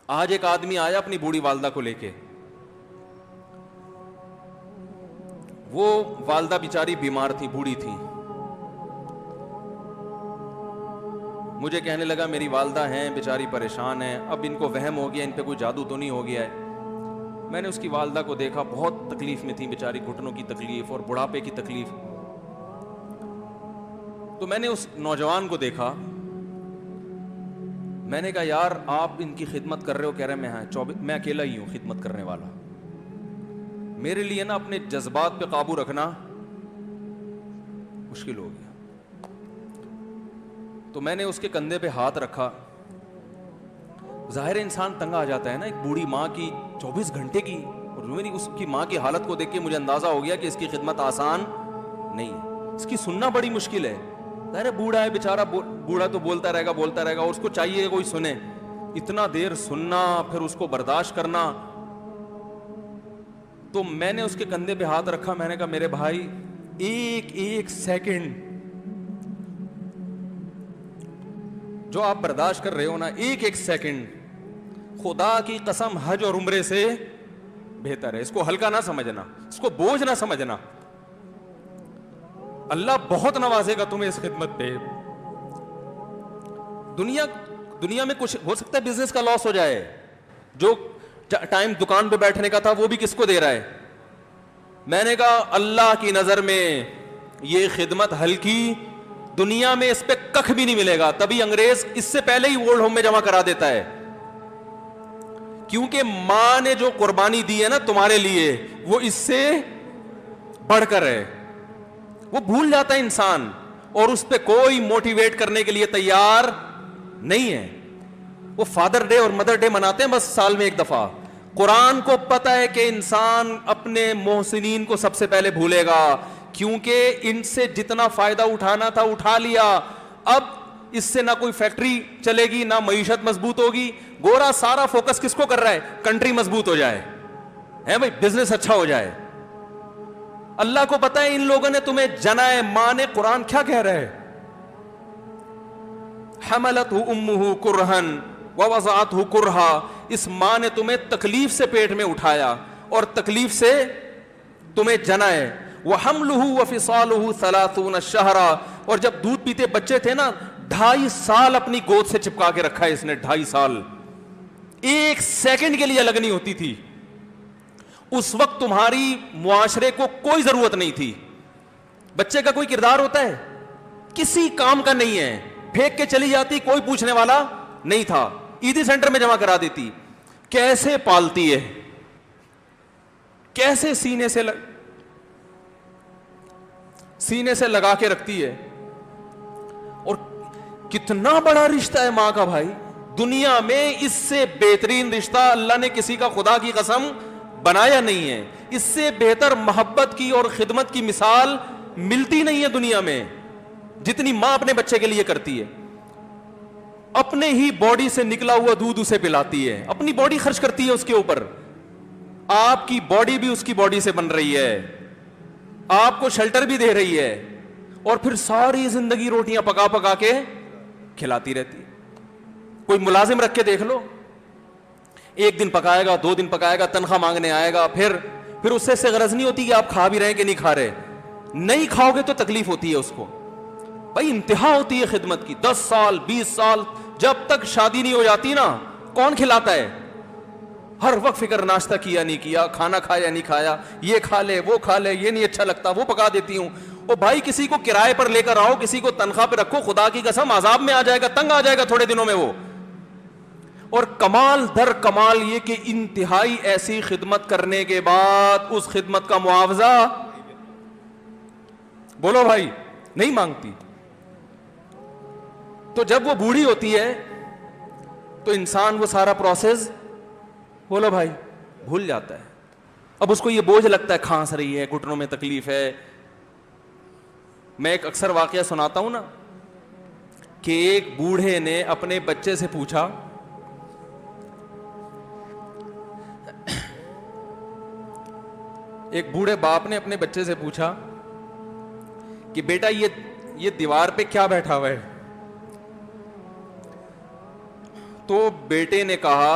آج ایک آدمی آیا اپنی بوڑھی والدہ کو لے کے, وہ والدہ بیچاری بیمار تھی, بوڑھی تھی. مجھے کہنے لگا میری والدہ ہیں بیچاری پریشان ہیں, اب ان کو وہم ہو گیا ان پہ کوئی جادو تو نہیں ہو گیا ہے. میں نے اس کی والدہ کو دیکھا, بہت تکلیف میں تھی بیچاری, گھٹنوں کی تکلیف اور بڑھاپے کی تکلیف. تو میں نے اس نوجوان کو دیکھا, میں نے کہا یار آپ ان کی خدمت کر رہے ہو؟ کہہ رہے میں اکیلا ہی ہوں خدمت کرنے والا. میرے لیے نا اپنے جذبات پہ قابو رکھنا مشکل ہو گیا. تو میں نے اس کے کندھے پہ ہاتھ رکھا. ظاہر انسان تنگ آ جاتا ہے نا, ایک بوڑھی ماں کی 24 گھنٹے کی, اور میری اس کی ماں کی حالت کو دیکھ کے مجھے اندازہ ہو گیا کہ اس کی خدمت آسان نہیں ہے, اس کی سننا بڑی مشکل ہے. ظاہر بوڑھا ہے بیچارہ, بوڑھا تو بولتا رہے گا, اور اس کو چاہیے کہ کوئی سنے. اتنا دیر سننا, پھر اس کو برداشت کرنا. تو میں نے اس کے کندھے پہ ہاتھ رکھا, میں نے کہا میرے بھائی ایک سیکنڈ جو آپ برداشت کر رہے ہو نا, ایک سیکنڈ خدا کی قسم حج اور عمرے سے بہتر ہے. اس کو ہلکا نہ سمجھنا, اس کو بوجھ نہ سمجھنا. اللہ بہت نوازے گا تمہیں اس خدمت پہ. دنیا میں کچھ ہو سکتا ہے بزنس کا لاس ہو جائے, جو ٹائم دکان پہ بیٹھنے کا تھا وہ بھی کس کو دے رہا ہے. میں نے کہا اللہ کی نظر میں یہ خدمت ہلکی, دنیا میں اس پہ کخ بھی نہیں ملے گا. تبھی انگریز اس سے پہلے ہی اولڈ ہوم میں جمع کرا دیتا ہے, کیونکہ ماں نے جو قربانی دی ہے نا تمہارے لیے, وہ اس سے بڑھ کر ہے. وہ بھول جاتا ہے انسان, اور اس پہ کوئی موٹیویٹ کرنے کے لیے تیار نہیں ہے. وہ فادر ڈے اور مدر ڈے مناتے ہیں بس سال میں ایک دفعہ. قرآن کو پتہ ہے کہ انسان اپنے محسنین کو سب سے پہلے بھولے گا, کیونکہ ان سے جتنا فائدہ اٹھانا تھا اٹھا لیا. اب اس سے نہ کوئی فیکٹری چلے گی, نہ معیشت مضبوط ہوگی. گورا سارا فوکس کس کو کر رہا ہے؟ کنٹری مضبوط ہو جائے, ہے بھائی, بزنس اچھا ہو جائے. اللہ کو پتہ ہے ان لوگوں نے تمہیں جنا ہے. ماں نے, قرآن کیا کہہ رہا ہے؟ حملتہ امہ کرہن ووضعتہ کرہا. اس ماں نے تمہیں تکلیف سے پیٹ میں اٹھایا اور تکلیف سے تمہیں جنا ہے. وحملہ وفصالہ 30 شہرا. اور جب دودھ پیتے بچے تھے نا, 2.5 سال اپنی گود سے چپکا کے رکھا ہے اس نے. 2.5 سال, ایک سیکنڈ کے لیے الگ نہیں ہوتی تھی. اس وقت تمہاری معاشرے کو کوئی ضرورت نہیں تھی. بچے کا کوئی کردار ہوتا ہے؟ کسی کام کا نہیں ہے. پھینک کے چلی جاتی, کوئی پوچھنے والا نہیں تھا. عیدی سینٹر میں جمع کرا دیتی. کیسے پالتی ہے, کیسے سینے سے لگا کے رکھتی ہے. اور کتنا بڑا رشتہ ہے ماں کا بھائی. دنیا میں اس سے بہترین رشتہ اللہ نے کسی کا خدا کی قسم بنایا نہیں ہے. اس سے بہتر محبت کی اور خدمت کی مثال ملتی نہیں ہے دنیا میں, جتنی ماں اپنے بچے کے لیے کرتی ہے. اپنے ہی باڈی سے نکلا ہوا دودھ اسے پلاتی ہے, اپنی باڈی خرچ کرتی ہے اس کے اوپر. آپ کی باڈی بھی اس کی باڈی سے بن رہی ہے, آپ کو شیلٹر بھی دے رہی ہے, اور پھر ساری زندگی روٹیاں پکا پکا کے کھلاتی رہتی. کوئی ملازم رکھ کے دیکھ لو, 1 دن پکائے گا, 2 دن پکائے گا, تنخواہ مانگنے آئے گا, پھر اس سے غرض نہیں ہوتی کہ آپ کھا بھی رہے ہیں کہ نہیں کھا رہے. نہیں کھاؤ گے تو تکلیف ہوتی ہے اس کو. بھائی انتہا ہوتی ہے خدمت کی. 10 سال 20 سال, جب تک شادی نہیں ہو جاتی نا, کون کھلاتا ہے؟ ہر وقت فکر, ناشتہ کیا نہیں کیا, کھانا کھایا نہیں کھایا, یہ کھا لے وہ کھا لے, یہ نہیں اچھا لگتا وہ پکا دیتی ہوں. او بھائی کسی کو کرائے پر لے کر آؤ, کسی کو تنخواہ پہ رکھو, خدا کی قسم عذاب میں آ جائے گا, تنگ آ جائے گا تھوڑے دنوں میں وہ. اور کمال در کمال یہ کہ انتہائی ایسی خدمت کرنے کے بعد اس خدمت کا معاوضہ, بولو بھائی, نہیں مانگتی. تو جب وہ بوڑھی ہوتی ہے تو انسان وہ سارا پروسیس, بولو بھائی, بھول جاتا ہے. اب اس کو یہ بوجھ لگتا ہے, کھانس رہی ہے, گھٹنوں میں تکلیف ہے. میں ایک اکثر واقعہ سناتا ہوں نا, کہ ایک بوڑھے نے اپنے بچے سے پوچھا, ایک بوڑھے باپ نے اپنے بچے سے پوچھا کہ بیٹا یہ دیوار پہ کیا بیٹھا ہوا ہے؟ تو بیٹے نے کہا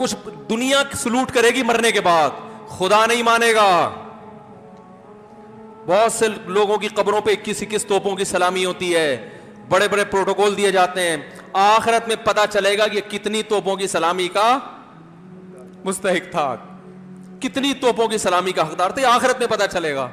کچھ دنیا سلوٹ کرے گی مرنے کے بعد، خدا نہیں مانے گا. بہت سے لوگوں کی قبروں پہ 21 توپوں کی سلامی ہوتی ہے، بڑے بڑے پروٹوکول دیے جاتے ہیں. آخرت میں پتا چلے گا کہ کتنی توپوں کی سلامی کا مستحق تھا، کتنی توپوں کی سلامی کا حقدار تھا، آخرت میں پتا چلے گا.